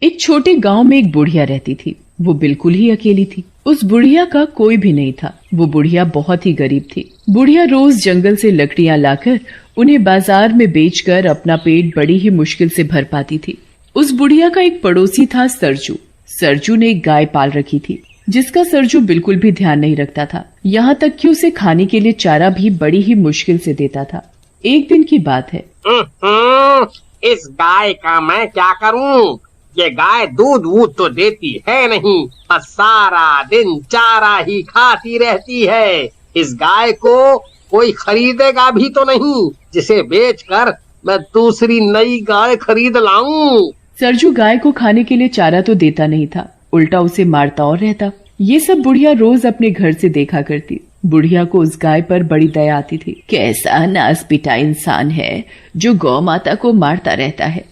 एक छोटे गांव में एक बुढ़िया रहती थी। वो बिल्कुल ही अकेली थी। उस बुढ़िया का कोई भी नहीं था। वो बुढ़िया बहुत ही गरीब थी। बुढ़िया रोज जंगल से लकड़ियां लाकर उन्हें बाजार में बेचकर अपना पेट बड़ी ही मुश्किल से भर पाती थी। उस बुढ़िया का एक पड़ोसी था सरजू। सरजू ने एक गाय पाल रखी थी, जिसका सरजू बिल्कुल भी ध्यान नहीं रखता था। यहाँ तक कि उसे खाने के लिए चारा भी बड़ी ही मुश्किल से देता था। एक दिन की बात है। इस गाय का मैं क्या करूं? ये गाय दूध वूध तो देती है नहीं, बस सारा दिन चारा ही खाती रहती है। इस गाय को कोई खरीदेगा भी तो नहीं, जिसे बेचकर मैं दूसरी नई गाय खरीद लाऊं। सरजू गाय को खाने के लिए चारा तो देता नहीं था, उल्टा उसे मारता और रहता। ये सब बुढ़िया रोज अपने घर से देखा करती। बुढ़िया को उस गाय पर बड़ी दया आती थी। कैसा नास पिटा इंसान है जो गौ माता को मारता रहता है।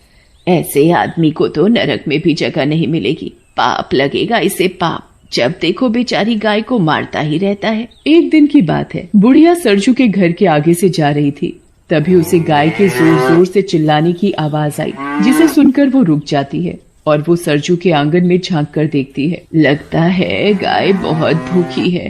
ऐसे आदमी को तो नरक में भी जगह नहीं मिलेगी। पाप लगेगा इसे, पाप। जब देखो बेचारी गाय को मारता ही रहता है। एक दिन की बात है। बुढ़िया सरजू के घर के आगे से जा रही थी, तभी उसे गाय के जोर जोर से चिल्लाने की आवाज आई, जिसे सुनकर वो रुक जाती है और वो सरजू के आंगन में झांक कर देखती है। लगता है गाय बहुत भूखी है,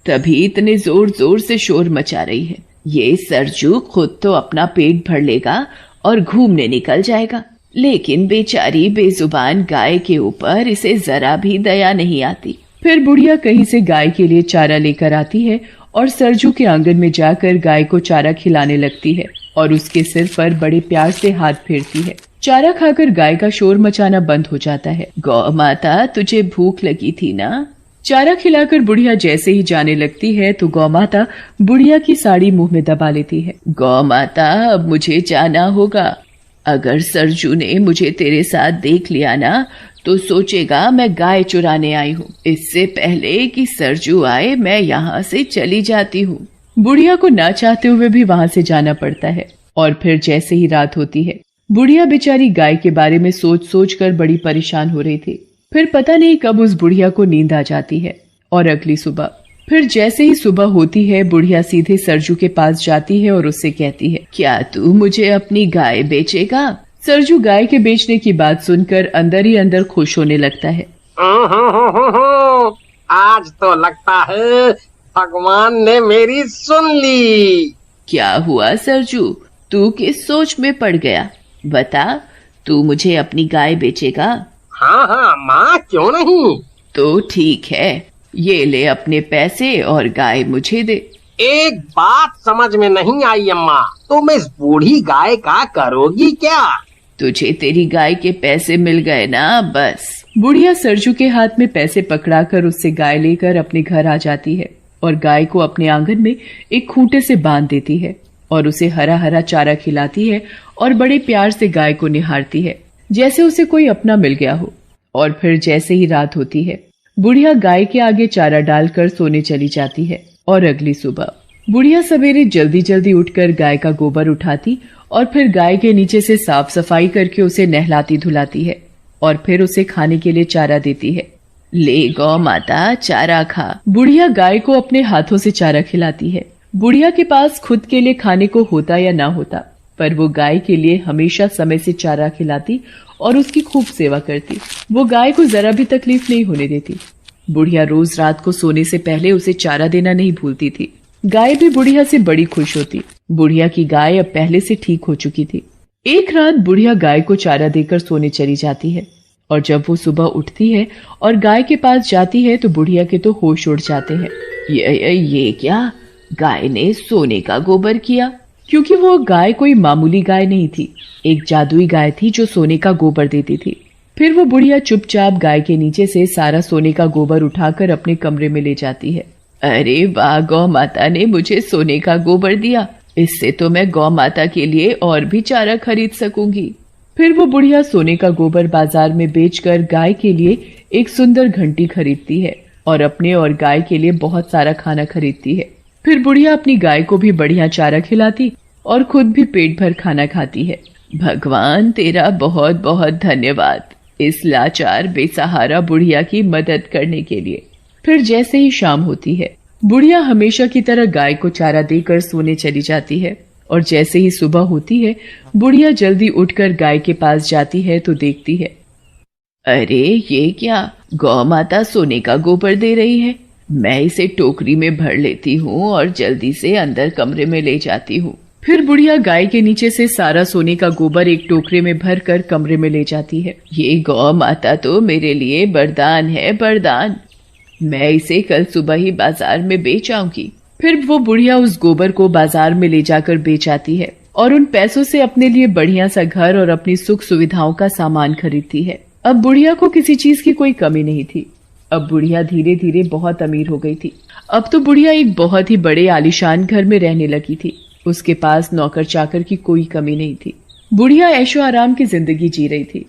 तभी इतने जोर जोर से शोर मचा रही है। ये सरजू खुद तो अपना पेट भर लेगा और घूमने निकल जाएगा, लेकिन बेचारी बेजुबान गाय के ऊपर इसे जरा भी दया नहीं आती। फिर बुढ़िया कहीं से गाय के लिए चारा लेकर आती है और सरजू के आंगन में जाकर गाय को चारा खिलाने लगती है और उसके सिर पर बड़े प्यार से हाथ फेरती है। चारा खाकर गाय का शोर मचाना बंद हो जाता है। गौ माता, तुझे भूख लगी थी ना? चारा खिलाकर बुढ़िया जैसे ही जाने लगती है तो गौ माता बुढ़िया की साड़ी मुंह में दबा लेती है। गौ माता, अब मुझे जाना होगा। अगर सरजू ने मुझे तेरे साथ देख लिया ना तो सोचेगा मैं गाय चुराने आई हूँ। इससे पहले कि सरजू आए मैं यहाँ से चली जाती हूँ। बुढ़िया को ना चाहते हुए भी वहाँ से जाना पड़ता है और फिर जैसे ही रात होती है, बुढ़िया बेचारी गाय के बारे में सोच सोच कर बड़ी परेशान हो रही थी। फिर पता नहीं कब उस बुढ़िया को नींद आ जाती है और अगली सुबह फिर जैसे ही सुबह होती है, बुढ़िया सीधे सरजू के पास जाती है और उससे कहती है, क्या तू मुझे अपनी गाय बेचेगा? सरजू गाय के बेचने की बात सुनकर अंदर ही अंदर खुश होने लगता है। आज तो लगता है भगवान ने मेरी सुन ली। क्या हुआ सरजू, तू किस सोच में पड़ गया? बता, तू मुझे अपनी गाय बेचेगा? हाँ हाँ माँ, क्यों नहीं। तो ठीक है, ये ले अपने पैसे और गाय मुझे दे। एक बात समझ में नहीं आई अम्मा, तुम इस बूढ़ी गाय का करोगी क्या? तुझे तेरी गाय के पैसे मिल गए ना, बस। बुढ़िया सरजू के हाथ में पैसे पकड़ाकर उससे गाय लेकर अपने घर आ जाती है और गाय को अपने आंगन में एक खूंटे से बांध देती है और उसे हरा हरा चारा खिलाती है और बड़े प्यार से गाय को निहारती है, जैसे उसे कोई अपना मिल गया हो। और फिर जैसे ही रात होती है, बुढ़िया गाय के आगे चारा डालकर सोने चली जाती है और अगली सुबह बुढ़िया सवेरे जल्दी जल्दी उठकर गाय का गोबर उठाती और फिर गाय के नीचे से साफ सफाई करके उसे नहलाती धुलाती है और फिर उसे खाने के लिए चारा देती है। ले गौ माता, चारा खा। बुढ़िया गाय को अपने हाथों से चारा खिलाती है। बुढ़िया के पास खुद के लिए खाने को होता या ना होता, पर वो गाय के लिए हमेशा समय से चारा खिलाती और उसकी खूब सेवा करती। वो गाय को जरा भी तकलीफ नहीं होने देती। बुढ़िया रोज रात को सोने से पहले उसे चारा देना नहीं भूलती थी। गाय भी बुढ़िया से बड़ी खुश होती। बुढ़िया की गाय अब पहले से ठीक हो चुकी थी। एक रात बुढ़िया गाय को चारा देकर सोने चली जाती है और जब वो सुबह उठती है और गाय के पास जाती है तो बुढ़िया के तो होश उड़ जाते हैं। ये क्या? गाय ने सोने का गोबर किया? क्योंकि वो गाय कोई मामूली गाय नहीं थी, एक जादुई गाय थी जो सोने का गोबर देती थी। फिर वो बुढ़िया चुपचाप गाय के नीचे से सारा सोने का गोबर उठाकर अपने कमरे में ले जाती है। अरे वाह, गौ माता ने मुझे सोने का गोबर दिया, इससे तो मैं गौ माता के लिए और भी चारा खरीद सकूंगी। फिर वो बुढ़िया सोने का गोबर बाजार में बेचकर गाय के लिए एक सुंदर घंटी खरीदती है और अपने और गाय के लिए बहुत सारा खाना खरीदती है। फिर बुढ़िया अपनी गाय को भी बढ़िया चारा खिलाती और खुद भी पेट भर खाना खाती है। भगवान तेरा बहुत बहुत धन्यवाद इस लाचार बेसहारा बुढ़िया की मदद करने के लिए। फिर जैसे ही शाम होती है, बुढ़िया हमेशा की तरह गाय को चारा देकर सोने चली जाती है और जैसे ही सुबह होती है, बुढ़िया जल्दी उठकर गाय के पास जाती है तो देखती है, अरे ये क्या, गौ माता सोने का गोबर दे रही है। मैं इसे टोकरी में भर लेती हूँ और जल्दी से अंदर कमरे में ले जाती हूँ। फिर बुढ़िया गाय के नीचे से सारा सोने का गोबर एक टोकरे में भर कर कमरे में ले जाती है। ये गौ माता तो मेरे लिए वरदान है, वरदान। मैं इसे कल सुबह ही बाजार में बेच आऊंगी। फिर वो बुढ़िया उस गोबर को बाजार में ले जाकर बेच आती है और उन पैसों से अपने लिए बढ़िया सा घर और अपनी सुख सुविधाओं का सामान खरीदती है। अब बुढ़िया को किसी चीज की कोई कमी नहीं थी। अब बुढ़िया धीरे धीरे बहुत अमीर हो गई थी। अब तो बुढ़िया एक बहुत ही बड़े आलीशान घर में रहने लगी थी। उसके पास नौकर चाकर की कोई कमी नहीं थी। बुढ़िया ऐशो आराम की जिंदगी जी रही थी।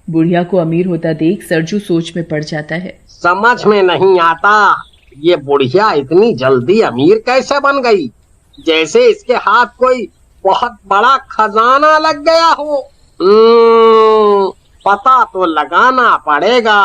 बुढ़िया को अमीर होता देख सरजू सोच में पड़ जाता है। समझ में नहीं आता, ये बुढ़िया इतनी जल्दी अमीर कैसे बन गई, जैसे इसके हाथ कोई बहुत बड़ा खजाना लग गया हो। पता तो लगाना पड़ेगा,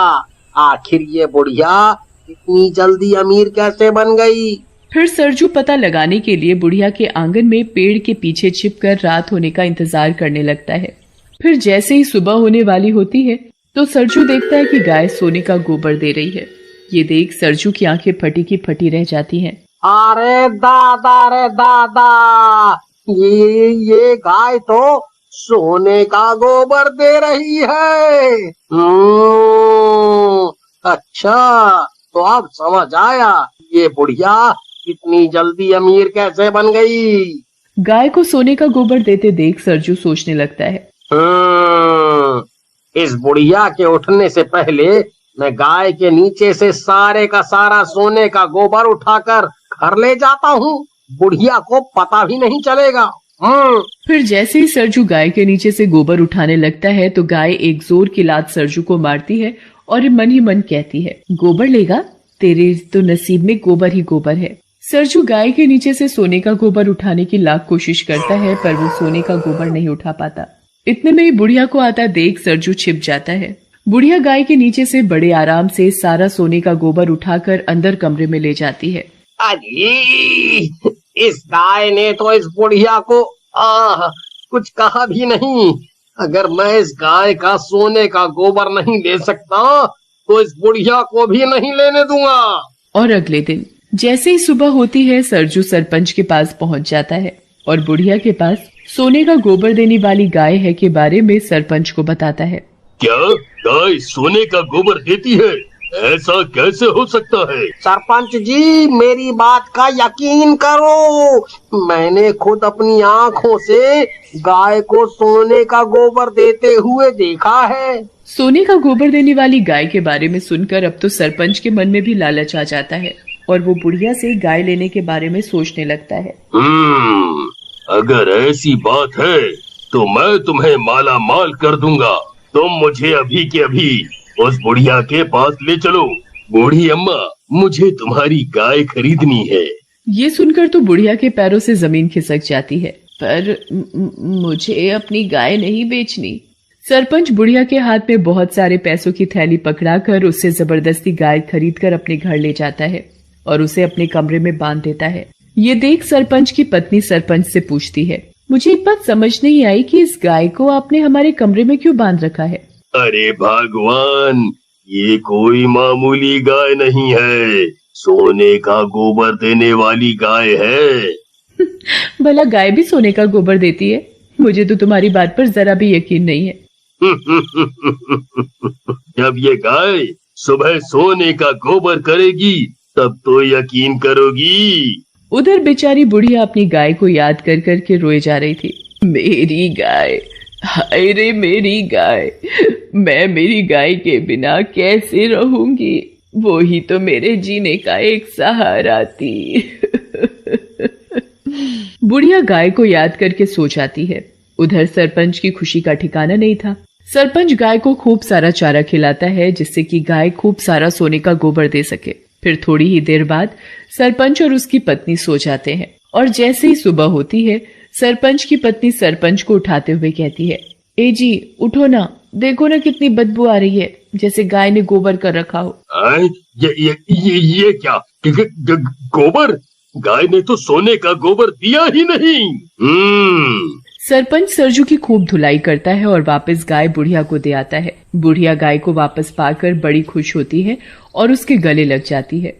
आखिर ये बुढ़िया इतनी जल्दी अमीर कैसे बन गई। फिर सरजू पता लगाने के लिए बुढ़िया के आंगन में पेड़ के पीछे छिपकर रात होने का इंतजार करने लगता है। फिर जैसे ही सुबह होने वाली होती है तो सरजू देखता है कि गाय सोने का गोबर दे रही है। ये देख सरजू की आंखें फटी की फटी रह जाती हैं। अरे दादा, रे दादा, ये गाय तो सोने का गोबर दे रही है। अच्छा, तो अब समझ आया ये बुढ़िया इतनी जल्दी अमीर कैसे बन गई। गाय को सोने का गोबर देते देख सरजू सोचने लगता है। इस बुढ़िया के उठने से पहले मैं गाय के नीचे से सारे का सारा सोने का गोबर उठाकर घर ले जाता हूँ, बुढ़िया को पता भी नहीं चलेगा। फिर जैसे ही सरजू गाय के नीचे से गोबर उठाने लगता है तो गाय एक जोर की लात सरजू को मारती है और मन ही मन कहती है, गोबर लेगा, तेरे तो नसीब में गोबर ही गोबर है। सरजू गाय के नीचे से सोने का गोबर उठाने की लाख कोशिश करता है पर वो सोने का गोबर नहीं उठा पाता। इतने में ही बुढ़िया को आता देख सरजू छिप जाता है। बुढ़िया गाय के नीचे से बड़े आराम से सारा सोने का गोबर उठाकर अंदर कमरे में ले जाती है। अरे, इस गाय ने तो इस बुढ़िया को कुछ कहा भी नहीं। अगर मैं इस गाय का सोने का गोबर नहीं ले सकता तो इस बुढ़िया को भी नहीं लेने दूंगा। और अगले दिन जैसे ही सुबह होती है सरजू सरपंच के पास पहुंच जाता है और बुढ़िया के पास सोने का गोबर देने वाली गाय है के बारे में सरपंच को बताता है। क्या गाय सोने का गोबर देती है? ऐसा कैसे हो सकता है? सरपंच जी, मेरी बात का यकीन करो, मैंने खुद अपनी आँखों से गाय को सोने का गोबर देते हुए देखा है। सोने का गोबर देने वाली गाय के बारे में सुनकर अब तो सरपंच के मन में भी लालच आ जाता है और वो बुढ़िया से गाय लेने के बारे में सोचने लगता है। अगर ऐसी बात है तो मैं तुम्हें माला माल कर दूंगा। तुम मुझे अभी के अभी उस बुढ़िया के पास ले चलो। बूढ़ी अम्मा, मुझे तुम्हारी गाय खरीदनी है। ये सुनकर तो बुढ़िया के पैरों से जमीन खिसक जाती है, पर मुझे अपनी गाय नहीं बेचनी। सरपंच बुढ़िया के हाथ में बहुत सारे पैसों की थैली पकड़ाकर उससे जबरदस्ती गाय खरीदकर अपने घर ले जाता है और उसे अपने कमरे में बांध देता है। ये देख सरपंच की पत्नी सरपंच से पूछती है, मुझे एक बात समझ नहीं आई कि इस गाय को आपने हमारे कमरे में क्यों बांध रखा है? अरे भगवान, ये कोई मामूली गाय नहीं है, सोने का गोबर देने वाली गाय है। भला गाय भी सोने का गोबर देती है? मुझे तो तुम्हारी बात पर जरा भी यकीन नहीं है। जब ये गाय सुबह सोने का गोबर करेगी तब तो यकीन करोगी। उधर बेचारी बुढ़िया अपनी गाय को याद कर कर के रोए जा रही थी। मेरी गाय, हाय रे मेरी गाय, मैं मेरी गाय के बिना कैसे रहूंगी? वो ही तो मेरे जीने का एक सहारा थी। बुढ़िया गाय को याद करके सो जाती है। उधर सरपंच की खुशी का ठिकाना नहीं था। सरपंच गाय को खूब सारा चारा खिलाता है जिससे कि गाय खूब सारा सोने का गोबर दे सके। फिर थोड़ी ही देर बाद सरपंच और उसकी पत्नी सो जाते हैं और जैसे ही सुबह होती है सरपंच की पत्नी सरपंच को उठाते हुए कहती है, ए जी उठो ना, देखो ना कितनी बदबू आ रही है, जैसे गाय ने गोबर कर रखा हो। ये क्या गोबर? गाय ने तो सोने का गोबर दिया ही नहीं। सरपंच सरजू की खूब धुलाई करता है और वापस गाय बुढ़िया को दे आता है। बुढ़िया गाय को वापस पाकर बड़ी खुश होती है और उसके गले लग जाती है।